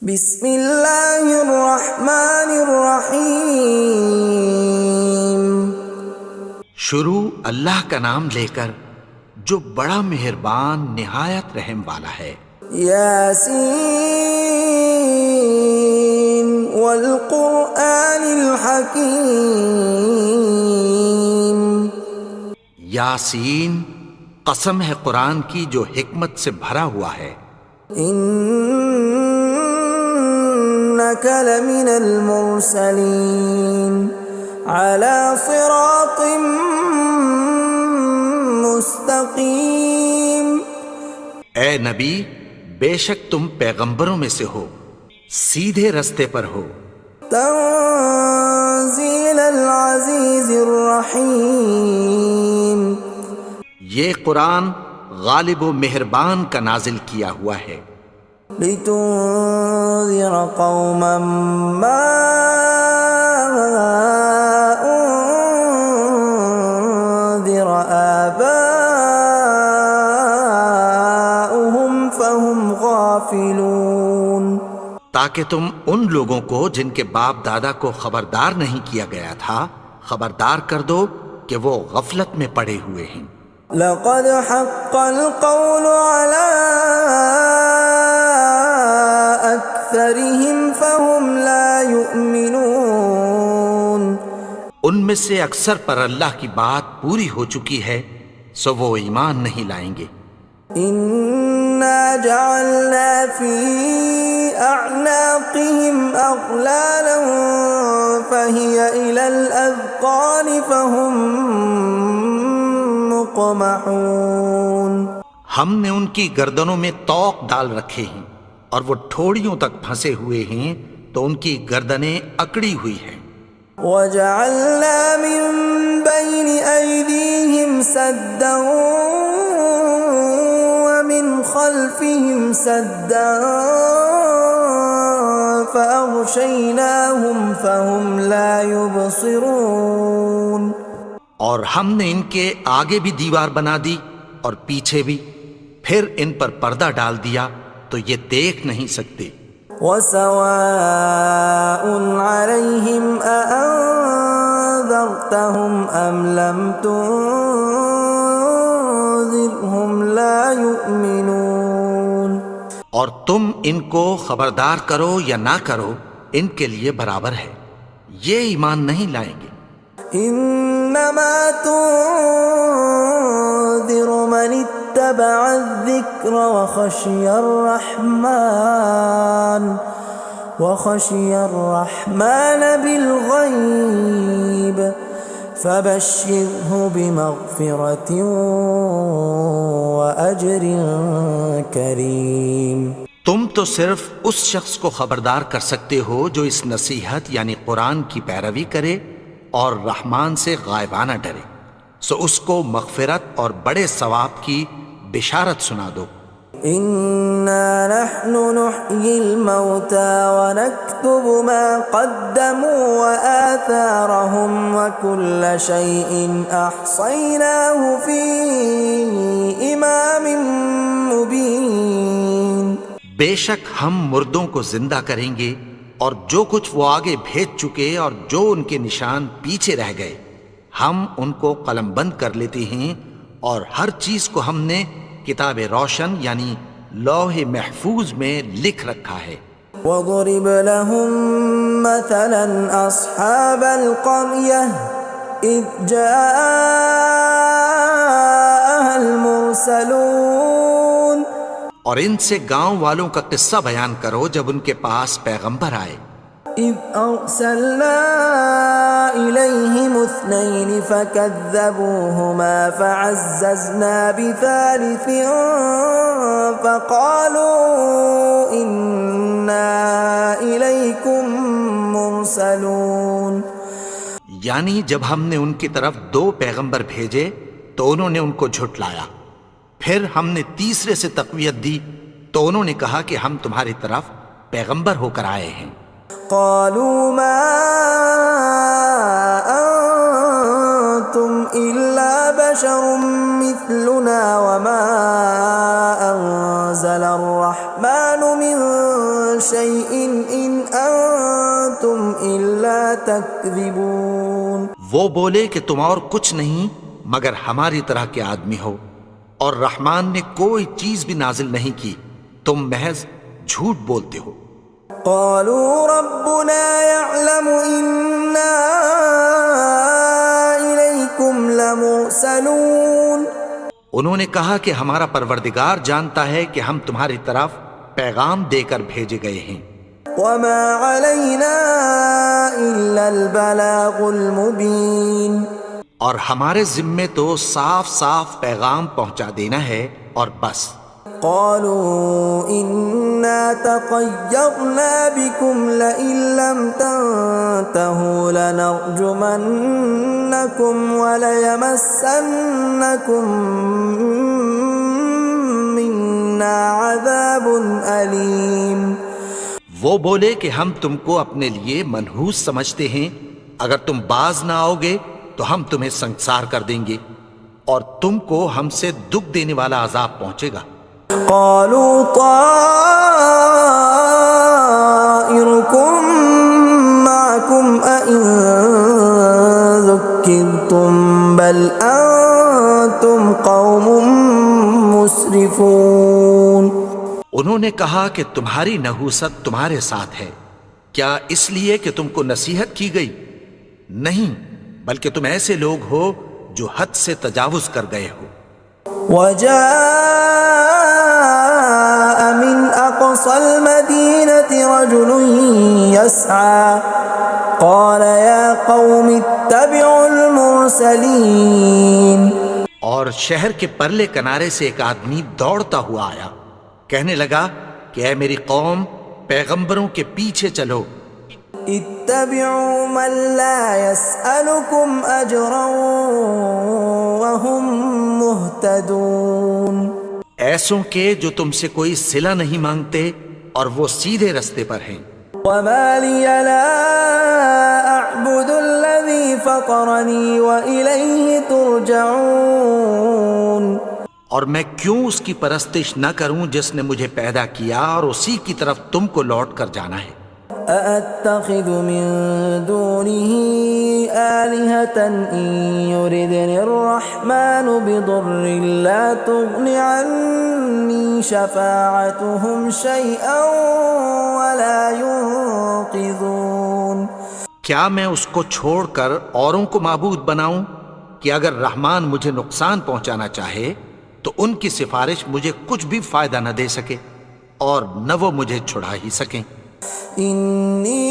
بسم اللہ الرحمن الرحیم۔ شروع اللہ کا نام لے کر جو بڑا مہربان نہایت رحم والا ہے۔ یاسین والقرآن الحکیم۔ یاسین، قسم ہے قرآن کی جو حکمت سے بھرا ہوا ہے۔ انک لمن المرسلین علی صراط مستقیم۔ اے نبی، بے شک تم پیغمبروں میں سے ہو، سیدھے رستے پر ہو۔ تنزیل العزیز الرحیم۔ یہ قرآن غالب و مہربان کا نازل کیا ہوا ہے۔ لتنذر قوما ما انذر آباؤهم فهم غافلون۔ تاکہ تم ان لوگوں کو جن کے باپ دادا کو خبردار نہیں کیا گیا تھا خبردار کر دو کہ وہ غفلت میں پڑے ہوئے ہیں۔ لقد حق القول على أكثرهم فهم لا يؤمنون۔ ان میں سے اکثر پر اللہ کی بات پوری ہو چکی ہے سو وہ ایمان نہیں لائیں گے۔ إنا جعلنا في أعناقهم أغلالا فهي إلى الأذقان فهم مقمحون۔ ہم نے ان کی گردنوں میں طوق ڈال رکھے ہیں اور وہ ٹھوڑیوں تک پھنسے ہوئے ہیں تو ان کی گردنیں اکڑی ہوئی ہیں۔ وَجَعَلْنَا مِن بَيْنِ أَيْدِيهِمْ سَدًّا وَمِنْ خَلْفِهِمْ سَدًّا فَأَغْشَيْنَاهُمْ فَهُمْ لَا يُبْصِرُونَ۔ اور ہم نے ان کے آگے بھی دیوار بنا دی اور پیچھے بھی، پھر ان پر پردہ ڈال دیا تو یہ دیکھ نہیں سکتے۔ وَسَوَاءٌ عَلَيْهِمْ أَأَنذَرْتَهُمْ أَمْ لَمْ تُنذِرْهُمْ لَا يُؤْمِنُونَ۔ اور تم ان کو خبردار کرو یا نہ کرو ان کے لیے برابر ہے، یہ ایمان نہیں لائیں گے۔ انما تنذر من اتبع الذکر وخشی الرحمن بالغیب فبشرہ بمغفرۃ واجر کریم۔ تم تو صرف اس شخص کو خبردار کر سکتے ہو جو اس نصیحت یعنی قرآن کی پیروی کرے اور رحمان سے غائبانہ ڈرے، سو اس کو مغفرت اور بڑے ثواب کی بشارت سنا دو۔ اِنَّا نَحْنُ نُحْيِي الْمَوْتَى وَنَكْتُبُ مَا قَدَّمُوا وَآثَارَهُمْ وَكُلَّ شَيْءٍ أَحْصَيْنَاهُ فِي إِمَامٍ مُبِينٍ۔ بے شک ہم مردوں کو زندہ کریں گے اور جو کچھ وہ آگے بھیج چکے اور جو ان کے نشان پیچھے رہ گئے ہم ان کو قلم بند کر لیتے ہیں، اور ہر چیز کو ہم نے کتاب روشن یعنی لوح محفوظ میں لکھ رکھا ہے۔ وَضُرِبَ لَهُم مَّثَلًا أَصْحَابَ الْقَرْيَةِ إِذْ جَاءَهَا الْمُرْسَلُونَ۔ اور ان سے گاؤں والوں کا قصہ بیان کرو جب ان کے پاس پیغمبر آئے۔ إِذْ أَرْسَلْنَا إِلَيْهِمُ اثْنَيْنِ فَكَذَّبُوهُمَا فَعَزَّزْنَا بِثَالِثٍ فَقَالُوا إِنَّا إِلَيْكُمْ مُرْسَلُونَ۔ یعنی جب ہم نے ان کی طرف 2 پیغمبر بھیجے تو انہوں نے ان کو جھٹلایا، پھر ہم نے تیسرے سے تقویت دی تو انہوں نے کہا کہ ہم تمہاری طرف پیغمبر ہو کر آئے ہیں۔ قالوا ما انتم الا بشر مثلنا وما انزل الرحمن من شيء إن أنتم إلا تكذبون. وہ بولے کہ تم اور کچھ نہیں مگر ہماری طرح کے آدمی ہو، اور رحمان نے کوئی چیز بھی نازل نہیں کی، تم محض جھوٹ بولتے ہو. قالوا ربنا يعلم إنا إليكم لمرسلون. انہوں نے کہا کہ ہمارا پروردگار جانتا ہے کہ ہم تمہاری طرف پیغام دے کر بھیجے گئے ہیں. وما علينا إلا البلاغ المبين. اور ہمارے ذمے تو صاف صاف پیغام پہنچا دینا ہے اور بس. قالوا إنا تطيرنا بكم لئن لم تنتهوا لنرجمنكم وليمسنكم منا عذاب أليم. وہ بولے کہ ہم تم کو اپنے لیے منحوس سمجھتے ہیں، اگر تم باز نہ آؤ گے تو ہم تمہیں سنسار کر دیں گے اور تم کو ہم سے دکھ دینے والا عذاب پہنچے گا. قالوا طائركم معكم أئن ذكرتم بل أنتم قوم مسرفون. انہوں نے کہا کہ تمہاری نحوست تمہارے ساتھ ہے، کیا اس لیے کہ تم کو نصیحت کی گئی؟ نہیں، بلکہ تم ایسے لوگ ہو جو حد سے تجاوز کر گئے ہو. وجاء من أقصى المدينة رجل يسعى قال يا قوم اتبعوا المرسلين. اور شہر کے پرلے کنارے سے ایک آدمی دوڑتا ہوا آیا، کہنے لگا کہ اے میری قوم، پیغمبروں کے پیچھے چلو. اتبعوا من لا يسألكم أجرا وهم مهتدون. ایسوں کے جو تم سے کوئی صلہ نہیں مانگتے اور وہ سیدھے رستے پر ہیں. وما لي لا أعبد الذي فطرني وإليه ترجعون. اور میں کیوں اس کی پرستش نہ کروں جس نے مجھے پیدا کیا اور اسی کی طرف تم کو لوٹ کر جانا ہے. أأتخذ من دونه آلهة إن يردني الرحمن بضر لا تغن عني شفاعتهم شيئا ولا ينقذون. کیا میں اس کو چھوڑ کر اوروں کو معبود بناؤں کہ اگر رحمان مجھے نقصان پہنچانا چاہے تو ان کی سفارش مجھے کچھ بھی فائدہ نہ دے سکے اور نہ وہ مجھے چھڑا ہی سکیں. إني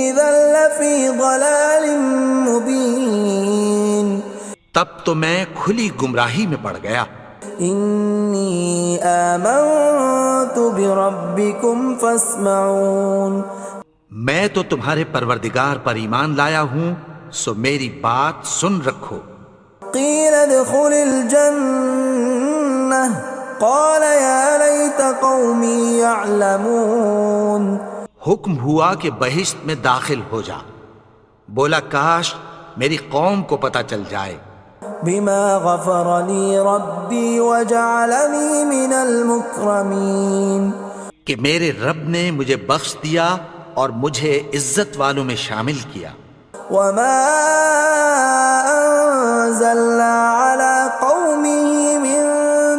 إذا لفي ضلال مبين. تب تو میں کھلی گمراہی میں پڑ گیا. إني آمنت بربكم فاسمعون. میں تو تمہارے پروردگار پر ایمان لایا ہوں، سو میری بات سن رکھو. قيل ادخل الجنة قال يا ليت قومي يعلمون. حکم ہوا کہ بہشت میں داخل ہو جا. بولا کاش میری قوم کو پتہ چل جائے. بما غفر لي ربي وجعلني من المكرمين. کہ میرے رب نے مجھے بخش دیا اور مجھے عزت والوں میں شامل کیا. وما أنزلنا على قومه من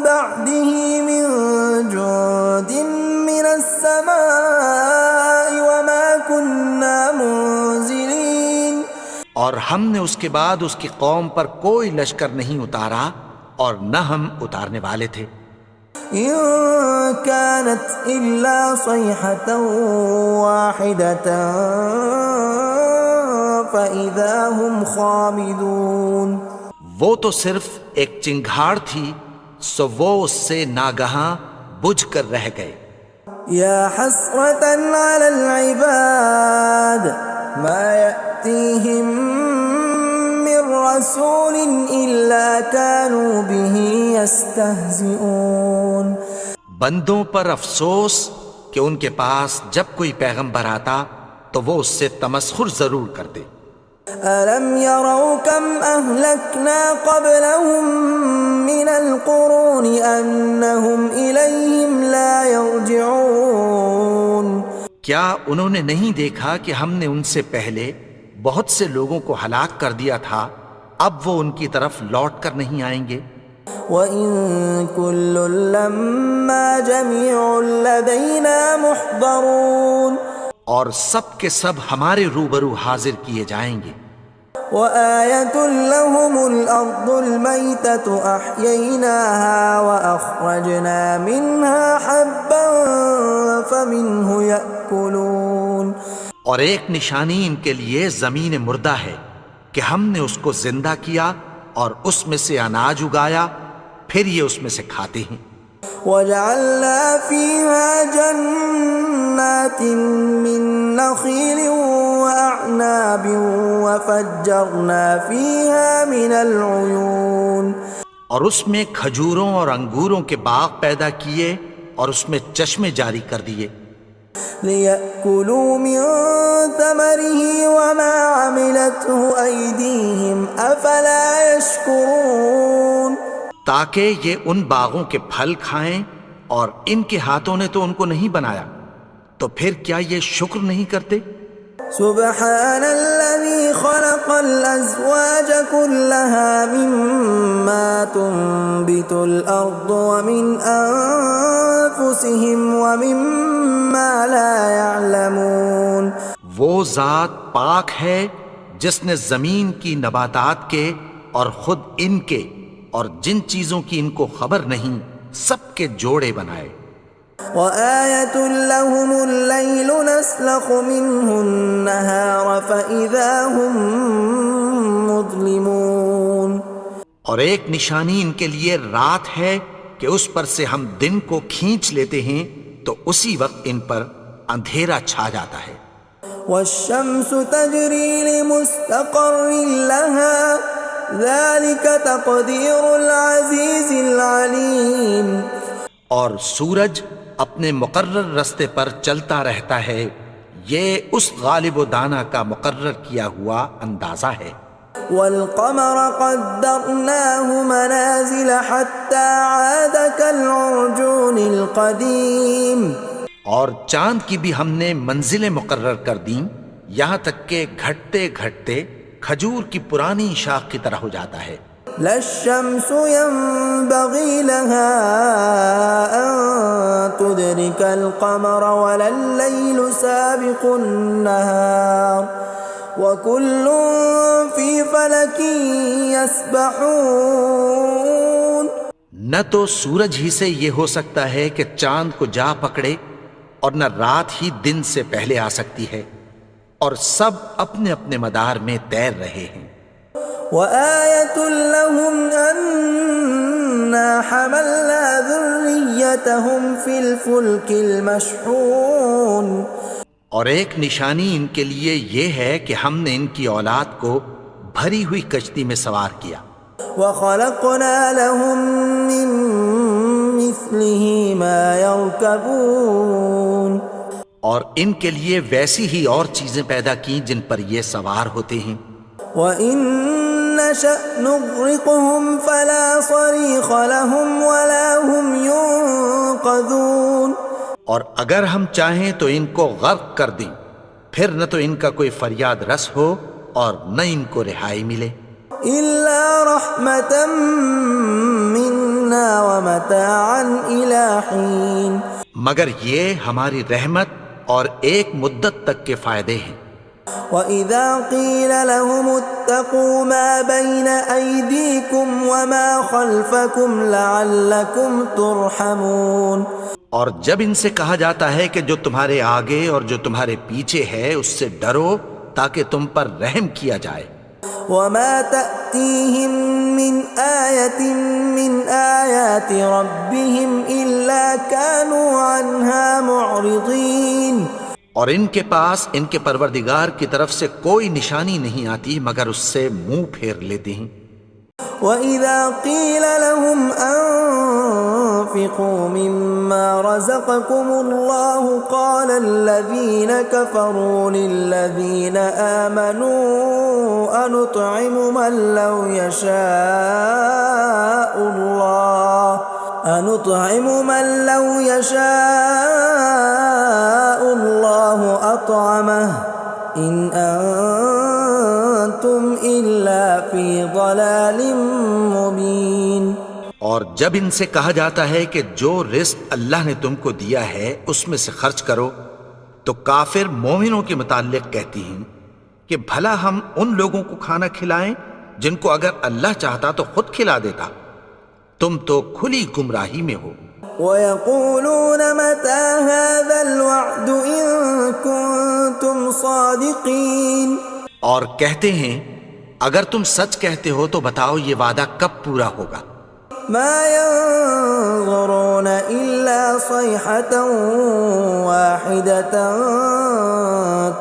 بعده من جند من السماء وما كنا منزلين. اور ہم نے اس کے بعد اس کی قوم پر کوئی لشکر نہیں اتارا اور نہ ہم اتارنے والے تھے. إن كانت إلا صيحة واحدة فإذا هم خامدون. وہ تو صرف ایک چنگھاڑ تھی، سو وہ اس سے ناگہاں بجھ کر رہ گئے. يا حسرة على العباد ما يأتيهم من رسول إلا كانوا به يستهزئون. بندوں پر افسوس کہ ان کے پاس جب کوئی پیغمبر آتا تو وہ اس سے تمسخر ضرور کرتے. أَلَمْ يَرَوْا كَمْ أَهْلَكْنَا قَبْلَهُمْ مِنَ الْقُرُونِ أَنَّهُمْ إِلَيْهِمْ لَا يَرْجِعُونَ کیا انہوں نے نہیں دیکھا کہ ہم نے ان سے پہلے بہت سے لوگوں کو ہلاک کر دیا تھا، اب وہ ان کی طرف لوٹ کر نہیں آئیں گے؟ وَإِن كُلٌّ لَّمَّا جَمِيعٌ لَّدَيْنَا مُحْضَرُونَ اور سب کے سب ہمارے روبرو حاضر کیے جائیں گے۔ وَآيَةٌ لَّهُمُ الْأَرْضُ الْمَيْتَةُ أَحْيَيْنَاهَا وَأَخْرَجْنَا مِنْهَا حَبًّا فَمِنْهُ يَأْكُلُونَ اور ایک نشانی ان کے لیے زمین مردہ ہے کہ ہم نے اس کو زندہ کیا اور اس میں سے اناج اگایا، پھر یہ اس میں سے کھاتے ہیں۔ وَجَعَلْنَا فِيهَا جَنَّاتٍ مِّن نَّخِيلٍ وَأَعْنَابٍ وَفَجَّرْنَا فِيهَا مِنَ الْعُيُونِ اور اس میں کھجوروں اور انگوروں کے باغ پیدا کیے اور اس میں چشمے جاری کر دیے، لِيَأْكُلُوا مِن ثَمَرِهِ وَمَا عَمِلَتْهُ أَيْدِيهِمْ أَفَلَا يَشْكُرُونَ تاکہ یہ ان باغوں کے پھل کھائیں، اور ان کے ہاتھوں نے تو ان کو نہیں بنایا، تو پھر کیا یہ شکر نہیں کرتے؟ سبحان الذي خلق الأزواج كلها مما تنبت الأرض ومن أنفسهم ومما لا يعلمون وہ ذات پاک ہے جس نے زمین کی نباتات کے اور خود ان کے اور جن چیزوں کی ان کو خبر نہیں سب کے جوڑے بنائے۔ وَآيَةٌ لَّهُمُ اللَّيْلُ نَسْلَخُ مِنْهُ النَّهَارَ فَإِذَا هُمْ مُظْلِمُونَ اور ایک نشانی ان کے لیے رات ہے کہ اس پر سے ہم دن کو کھینچ لیتے ہیں تو اسی وقت ان پر اندھیرا چھا جاتا ہے۔ وَالشَّمْسُ تَجْرِي لِمُسْتَقَرٍّ لَّهَا ذَلِكَ تَقْدِيرُ الْعَزِيزِ الْعَلِيمِ اور سورج اپنے مقرر رستے پر چلتا رہتا ہے، یہ اس غالب و دانا کا مقرر کیا ہوا اندازہ ہے۔ وَالْقَمَرَ قَدَّرْنَاهُ مَنَازِلَ حَتَّى عَادَ كَالْعُرْجُونِ الْقَدِيمِ اور چاند کی بھی ہم نے منزلیں مقرر کر دیں، یہاں تک کہ گھٹتے گھٹتے کھجور کی پرانی شاخ کی طرح ہو جاتا ہے۔ لا الشمس ينبغي لها أن تدرك القمر ولا الليل سابق النهار وكل في فلك يسبحون نہ تو سورج ہی سے یہ ہو سکتا ہے کہ چاند کو جا پکڑے، اور نہ رات ہی دن سے پہلے آ سکتی ہے، اور سب اپنے اپنے مدار میں تیر رہے ہیں۔ وَآيَةٌ لَّهُمْ أَنَّا حَمَلْنَا ذُرِّيَّتَهُمْ فِي الْفُلْكِ الْمَشْحُونِ اور ایک نشانی ان کے لیے یہ ہے کہ ہم نے ان کی اولاد کو بھری ہوئی کشتی میں سوار کیا۔ وَخَلَقْنَا لَهُم مِّن مِّثْلِهِ مَا يَرْكَبُونَ اور ان کے لیے ویسی ہی اور چیزیں پیدا کی جن پر یہ سوار ہوتے ہیں۔ وَإِن نَّشَأْ نُغْرِقْهُمْ فَلَا صَرِيخَ لَهُمْ وَلَا هُمْ يُنقَذُونَ اور اگر ہم چاہیں تو ان کو غرق کر دیں، پھر نہ تو ان کا کوئی فریاد رس ہو اور نہ ان کو رہائی ملے۔ إِلَّا رَحْمَةً مِّنَّا وَمَتَاعًا إِلَىٰ حِينٍ مگر یہ ہماری رحمت اور ایک مدت تک کے فائدے ہیں۔ وَإِذَا قِيلَ لَهُمُ اتَّقُوا مَا بَيْنَ أَيْدِيكُمْ وَمَا خَلْفَكُمْ لَعَلَّكُمْ تُرْحَمُونَ اور جب ان سے کہا جاتا ہے کہ جو تمہارے آگے اور جو تمہارے پیچھے ہے اس سے ڈرو تاکہ تم پر رحم کیا جائے۔ وَمَا تَأْتِيهِم مِّنْ آيَةٍ مِّنْ آيَاتِ رَبِّهِمْ إِلَّا كَانُوا عَنْهَا مُعْرِضِينَ اور ان کے پاس ان کے پروردگار کی طرف سے کوئی نشانی نہیں آتی مگر اس سے منہ پھیر لیتے ہیں۔ وَإِذَا قِيلَ لَهُمْ أنفقوا مما رزقكم الله قال الذين كفروا للذين آمنوا أنطعم من لو يشاء الله أطعمه إن أنتم إلا في ضلال مبين۔ اور جب ان سے کہا جاتا ہے کہ جو رزق اللہ نے تم کو دیا ہے اس میں سے خرچ کرو، تو کافر مومنوں کے متعلق کہتی ہیں کہ بھلا ہم ان لوگوں کو کھانا کھلائیں جن کو اگر اللہ چاہتا تو خود کھلا دیتا، تم تو کھلی گمراہی میں ہو۔ وَيَقُولُونَ مَتَى هَذَا الْوَعْدُ إِن كُنتُمْ صَادِقِينَ، اور کہتے ہیں اگر تم سچ کہتے ہو تو بتاؤ یہ وعدہ کب پورا ہوگا۔ مَا يَنظُرُونَ إِلَّا صَيْحَةً وَاحِدَةً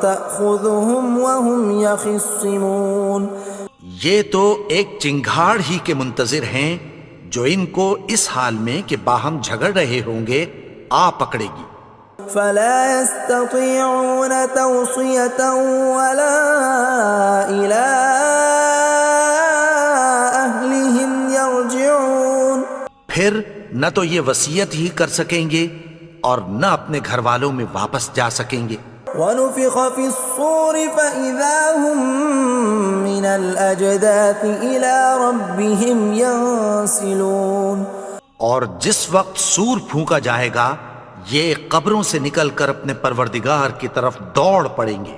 تَأْخُذُهُمْ وَهُمْ يَخِصِّمُونَ، یہ تو ایک چنگھاڑ ہی کے منتظر ہیں جو ان کو اس حال میں کہ باہم جھگڑ رہے ہوں گے آ پکڑے گی۔ فَلَا يَسْتَطِيعُونَ تَوْصِيَةً وَلَا إِلَىٰ أَهْلِهِمْ يَرْجِعُونَ، پھر نہ تو یہ وصیت ہی کر سکیں گے اور نہ اپنے گھر والوں میں واپس جا سکیں گے۔ وَنُفِخَ فِي الصُّورِ فَإِذَا هُم مِّنَ الْأَجْدَاثِ إِلَىٰ رَبِّهِمْ يَنسِلُونَ، اور جس وقت سور پھونکا جائے گا یہ قبروں سے نکل کر اپنے پروردگار کی طرف دوڑ پڑیں گے۔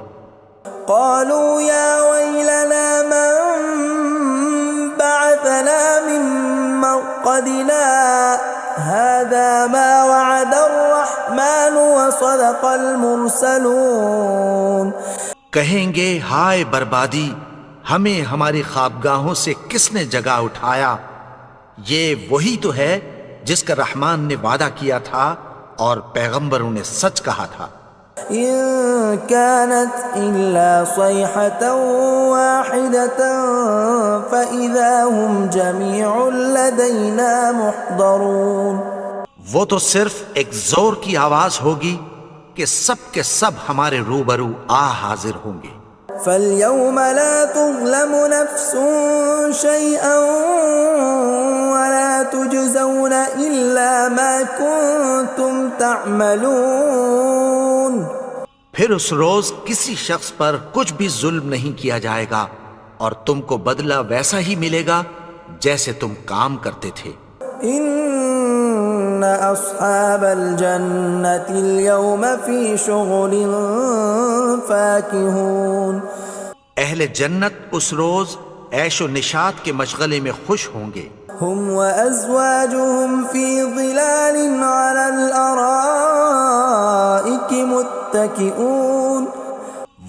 قالوا يا ويلنا من بعثنا من مرقدنا هذا ما وعد الرحمن وصدق المرسلون، کہیں گے ہائے بربادی، ہمیں ہماری خوابگاہوں سے کس نے جگا اٹھایا، یہ وہی تو ہے جس کا رحمان نے وعدہ کیا تھا اور پیغمبروں نے سچ کہا تھا۔ إن كانت إلا صيحة واحدة فإذا هم جميع لدينا محضرون، وہ تو صرف ایک زور کی آواز ہوگی کہ سب کے سب ہمارے روبرو آ حاضر ہوں گے۔ فاليوم لا تظلم نفس شيئا ولا تجزون إلا ما كنتم تعملون، پھر اس روز کسی شخص پر کچھ بھی ظلم نہیں کیا جائے گا اور تم کو بدلہ ویسا ہی ملے گا جیسے تم کام کرتے تھے۔ إن أصحاب الجنة اليوم في شغل فاكهون، اہل جنت اس روز عیش و نشاط کے مشغلے میں خوش ہوں گے۔ هم وأزواجهم في ظلال على الأرائك متكئون،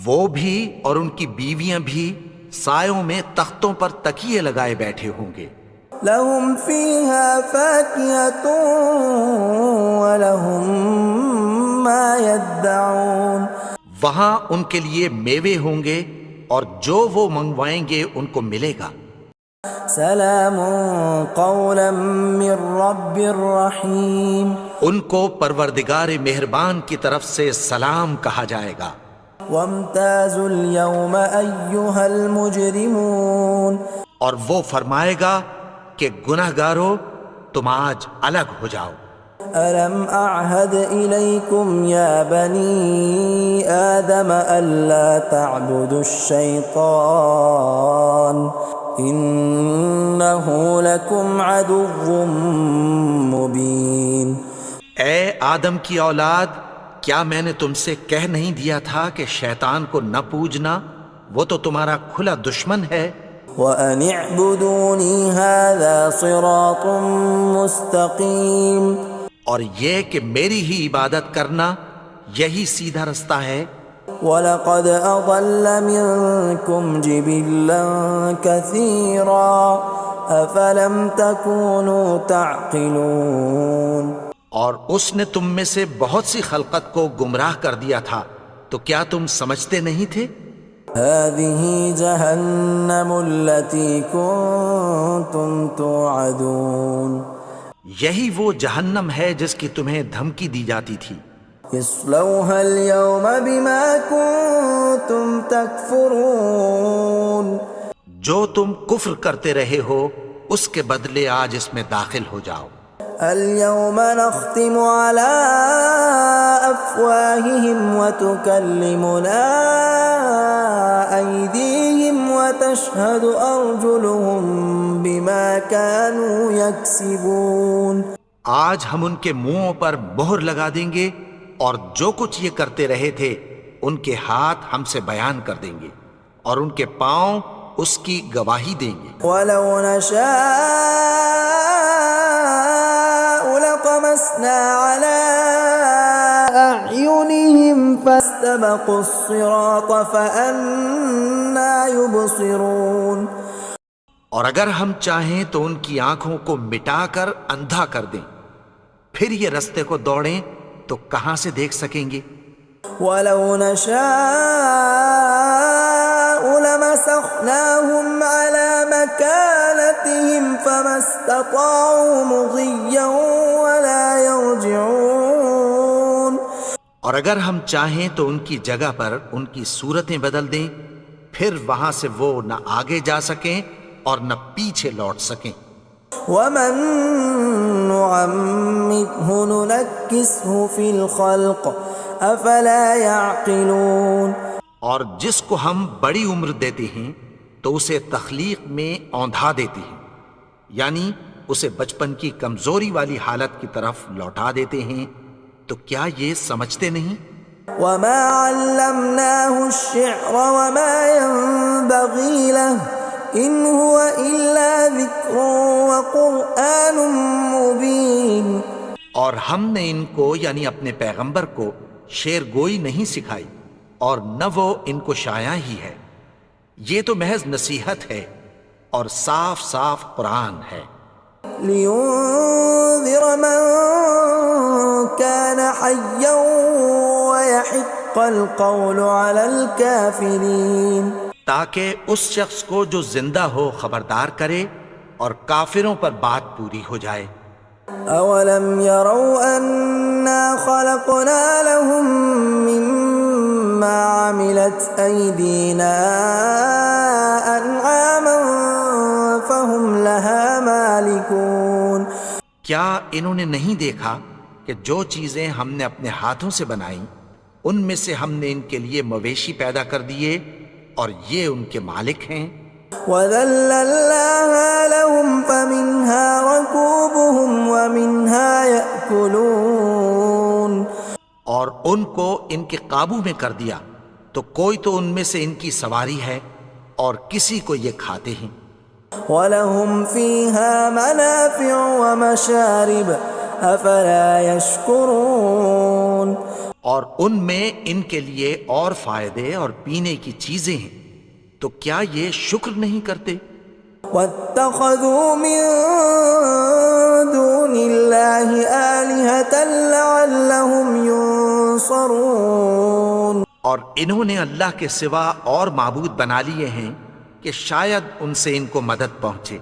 وہ بھی اور ان کی بیویاں بھی سایوں میں تختوں پر تکیے لگائے بیٹھے ہوں گے۔ لهم فيها فاكهة ولهم ما يدعون، وہاں ان کے لیے میوے ہوں گے اور جو وہ منگوائیں گے ان کو ملے گا۔ سلام قولا من رب رحیم، ان کو پروردگار مہربان کی طرف سے سلام کہا جائے گا۔ وامتازوا اليوم أيها المجرمون، اور وہ فرمائے گا کہ گناہگارو تم آج الگ ہو جاؤ۔ ألم أعهد إليكم يا بني آدم ألا تعبدوا الشيطان إنه لكم عدو مبين، اے آدم کی اولاد، کیا میں نے تم سے کہہ نہیں دیا تھا کہ شیطان کو نہ پوجنا، وہ تو تمہارا کھلا دشمن ہے۔ وَأَنِ اعْبُدُونِي هَذَا صِرَاطٌ مُسْتَقِيمٌ، اور یہ کہ میری ہی عبادت کرنا یہی سیدھا رستہ ہے۔ وَلَقَدْ أَضَلَّ مِنكُمْ جِبِلًّا كَثِيرًا أَفَلَمْ تَكُونُوا تَعْقِلُونَ، اور اس نے تم میں سے بہت سی خلقت کو گمراہ کر دیا تھا، تو کیا تم سمجھتے نہیں تھے؟ هَذِهِ جَهَنَّمُ الَّتِي كُنتُمْ تُوعَدُونَ، یہی وہ جہنم ہے جس کی تمہیں دھمکی دی جاتی تھی. اصلوها اليوم بما كنتم تكفرون. جو تم کفر کرتے رہے ہو اس کے بدلے آج اس میں داخل ہو جاؤ. اليوم نختم على أفواههم وتكلمنا أيديهم وتشهد أرجلهم بما كانوا يكسبون. آج ہم ان کے منہوں پر مہر لگا دیں گے اور جو کچھ یہ کرتے رہے تھے ان کے ہاتھ ہم سے بیان کر دیں گے اور ان کے پاؤں اس کی گواہی دیں گے. ولو نشاء لطمسنا على أعينهم فاستبقوا الصراط فأنى يبصرون. اور اگر ہم چاہیں تو ان کی آنکھوں کو مٹا کر اندھا کر دیں، پھر یہ رستے کو دوڑیں تو کہاں سے دیکھ سکیں گے. ولو نشاء لمسخناهم على مكانتهم فما استطاعوا مضيا ولا يرجعون. اور اگر ہم چاہیں تو ان کی جگہ پر ان کی صورتیں بدل دیں، پھر وہاں سے وہ نہ آگے جا سکیں اور نہ پیچھے لوٹ سکیں. ومن نعمره ننكسه في الخلق افلا يعقلون. اور جس کو ہم بڑی عمر دیتے ہیں تو اسے تخلیق میں اوندھا دیتے ہیں، یعنی اسے بچپن کی کمزوری والی حالت کی طرف لوٹا دیتے ہیں. تو کیا یہ سمجھتے نہیں؟ وما علمناه الشعر وما ينبغي له ان هو الا ذکر وقرآن مبین. اور ہم نے ان کو یعنی اپنے پیغمبر کو شعر گوئی نہیں سکھائی اور نہ وہ ان کو شایع ہی ہے، یہ تو محض نصیحت ہے اور صاف صاف قرآن ہے. لينذر من كان حيا ويحق القول على الكافرين. تاکہ اس شخص کو جو زندہ ہو خبردار کرے اور کافروں پر بات پوری ہو جائے. اولم يروا انا خلقنا لهم مما عملت ايدينا انعاما فهم لها مالكون. کیا انہوں نے نہیں دیکھا کہ جو چیزیں ہم نے اپنے ہاتھوں سے بنائیں ان میں سے ہم نے ان کے لیے مویشی پیدا کر دیے اور یہ ان کے مالک ہیں. وَذَلَّلْنَاهَا لَهُمْ فَمِنْهَا رَكُوبُهُمْ وَمِنْهَا يَأْكُلُونَ. اور ان کو ان کے قابو میں کر دیا تو کوئی تو ان میں سے ان کی سواری ہے اور کسی کو یہ کھاتے ہیں. وَلَهُمْ فِيهَا مَنَافِعُ وَمَشَارِبُ أَفَلَا يَشْكُرُونَ. اور ان میں ان کے لیے اور فائدے اور پینے کی چیزیں ہیں، تو کیا یہ شکر نہیں کرتے؟ وَاتَّخَذُوا مِن دُونِ اللَّهِ آلِهَةً لَعَلَّهُمْ يُنصَرُونَ. اور انہوں نے اللہ کے سوا اور معبود بنا لیے ہیں کہ شاید ان سے ان کو مدد پہنچے.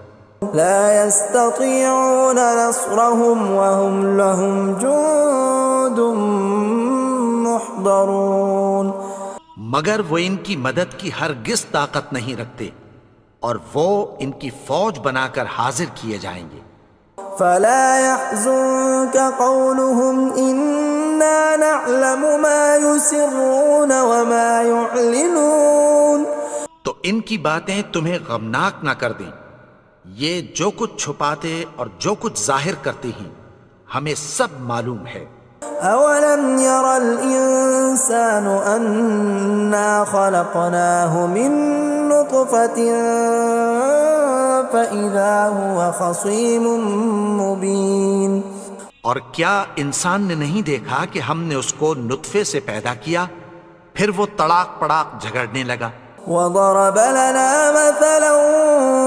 لا يستطيعون نصرهم وهم لهم جند محضرون. مگر وہ ان کی مدد کی ہرگز طاقت نہیں رکھتے اور وہ ان کی فوج بنا کر حاضر کیے جائیں گے. فلا يحزنك قولهم إنا نعلم ما يسرون وما يعلنون. تو ان کی باتیں تمہیں غمناک نہ کر دیں، یہ جو کچھ چھپاتے اور جو کچھ ظاہر کرتے ہیں ہمیں سب معلوم ہے. أولم ير الإنسان أنا خلقناه من نطفة فإذا هو خصيم مبين. اور کیا انسان نے نہیں دیکھا کہ ہم نے اس کو نطفے سے پیدا کیا پھر وہ تڑاک پڑاک جھگڑنے لگا. وضرب لنا مثلا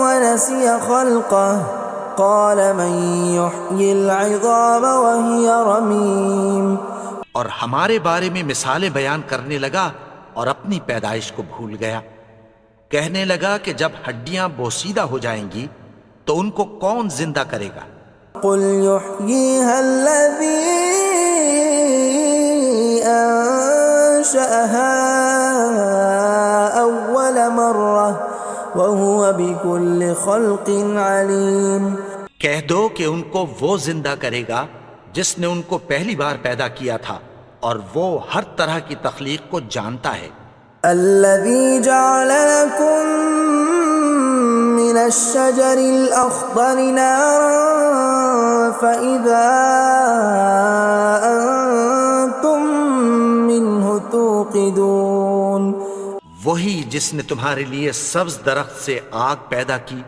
ونسي خلقه قال من يحيي العظام وهي رميم. اور ہمارے بارے میں مثالیں بیان کرنے لگا اور اپنی پیدائش کو بھول گیا. کہنے لگا کہ جب ہڈیاں بوسیدہ ہو جائیں گی تو ان کو کون زندہ کرے گا؟ قل يحييها الذي أنشأها أول مرة وهو بكل خلق عليم. کہہ دو کہ ان کو وہ زندہ کرے گا جس نے ان کو پہلی بار پیدا کیا تھا اور وہ ہر طرح کی تخلیق کو جانتا ہے. الذي جعل لكم من الشجر الأخضر نارا فإذا أنتم منه توقدون. وہی جس نے تمہارے لیے سبز درخت سے آگ پیدا کی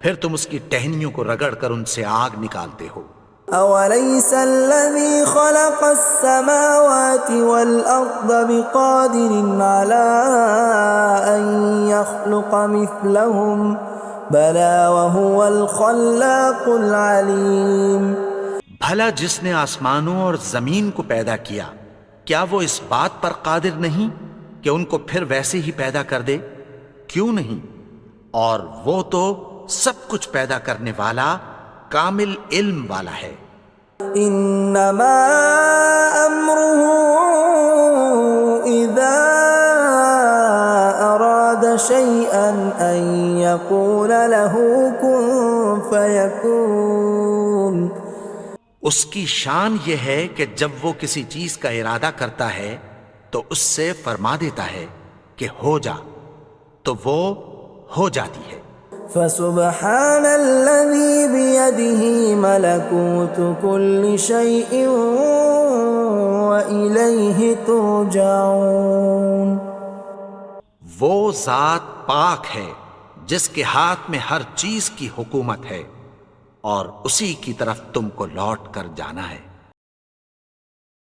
پھر تم اس کی ٹہنیوں کو رگڑ کر ان سے آگ نکالتے ہو. أوليس الذي خلق السماوات والأرض بقادر على أن يخلق مثلهم بلى وهو الخلاق العليم. بھلا جس نے آسمانوں اور زمین کو پیدا کیا کیا وہ اس بات پر قادر نہیں کہ ان کو پھر ویسے ہی پیدا کر دے؟ کیوں نہیں؟ اور وہ تو سب کچھ پیدا کرنے والا کامل علم والا ہے. انما امره اذا اراد شيئا ان يقول له كن فيكون. اس کی شان یہ ہے کہ جب وہ کسی چیز کا ارادہ کرتا ہے تو اس سے فرما دیتا ہے کہ ہو جا تو وہ ہو جاتی ہے. فسبحان الذي بيده ملكوت كل شيء وإليه ترجعون. وہ ذات پاک ہے جس کے ہاتھ میں ہر چیز کی حکومت ہے اور اسی کی طرف تم کو لوٹ کر جانا ہے.